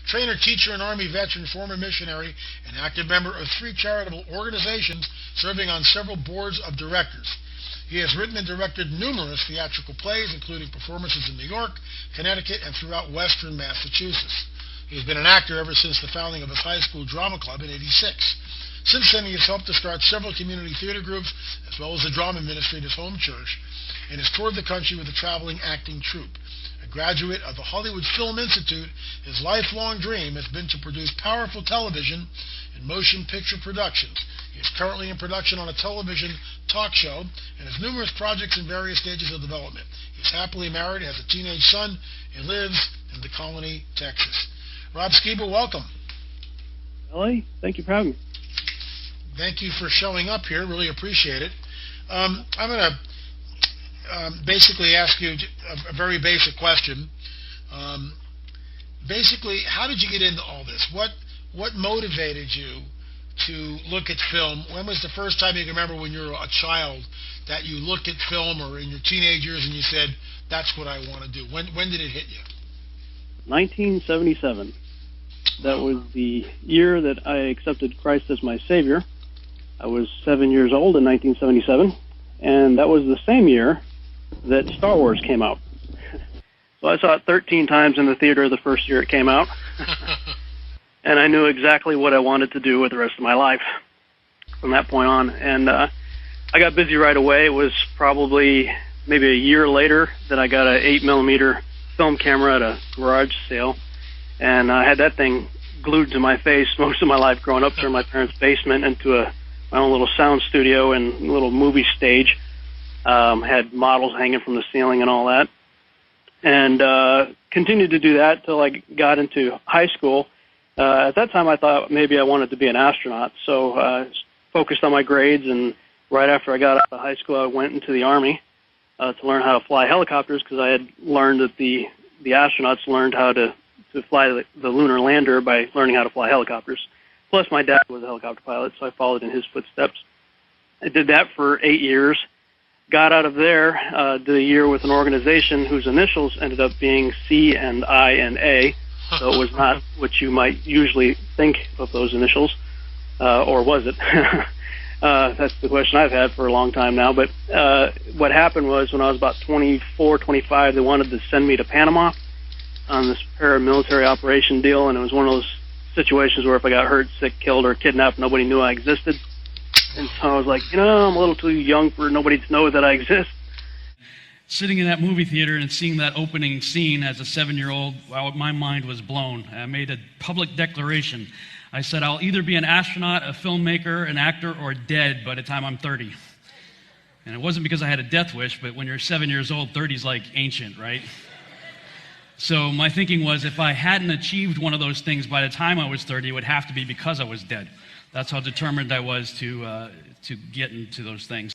Trainer, teacher, and Army veteran, former missionary, and active member of 3 charitable organizations, serving on several boards of directors. He has written and directed numerous theatrical plays, including performances in New York, Connecticut, and throughout western Massachusetts. He has been an actor ever since the founding of his high school drama club in '86. Since then, he has helped to start several community theater groups, as well as the drama ministry at his home church, and has toured the country with a traveling acting troupe. A graduate of the Hollywood Film Institute, his lifelong dream has been to produce powerful television and motion picture productions. He is currently in production on a television talk show and has numerous projects in various stages of development. He is happily married, has a teenage son, and lives in the Colony, Texas. Rob Skiba, welcome. Ellie, thank you for having me. Thank you for showing up here. Really appreciate it. I'm going to basically ask you a very basic question. Basically, how did you get into all this? What motivated you to look at film? When was the first time you can remember when you were a child that you looked at film, or in your teenage years, and you said, that's what I want to do? When did it hit you? 1977. That was the year that I accepted Christ as my Savior. I was 7 years old in 1977, and that was the same year that Star Wars came out. So I saw it 13 times in the theater the first year it came out, and I knew exactly what I wanted to do with the rest of my life from that point on. And I got busy right away. It was probably maybe a year later that I got an 8mm film camera at a garage sale, and I had that thing glued to my face most of my life growing up through my parents' basement into my own little sound studio and little movie stage. Had models hanging from the ceiling and all that, and continued to do that till I got into high school. At that time, I thought maybe I wanted to be an astronaut, so focused on my grades, and right after I got out of high school, I went into the Army to learn how to fly helicopters, because I had learned that the astronauts learned how to fly the lunar lander by learning how to fly helicopters. Plus, my dad was a helicopter pilot, so I followed in his footsteps. I did that for 8 years. Got out of there, did a year with an organization whose initials ended up being SEE.i.A, so it was not what you might usually think of those initials, or was it? That's the question I've had for a long time now. But what happened was, when I was about 24, 25, they wanted to send me to Panama on this paramilitary operation deal, and it was one of those situations where if I got hurt, sick, killed, or kidnapped, nobody knew I existed. And so I was like, I'm a little too young for nobody to know that I exist. Sitting in that movie theater and seeing that opening scene as a 7-year-old, wow, my mind was blown. I made a public declaration. I said, I'll either be an astronaut, a filmmaker, an actor, or dead by the time I'm 30. And it wasn't because I had a death wish, but when you're 7 years old, 30's like ancient, right? So my thinking was, if I hadn't achieved one of those things by the time I was 30, it would have to be because I was dead. That's how determined I was to get into those things.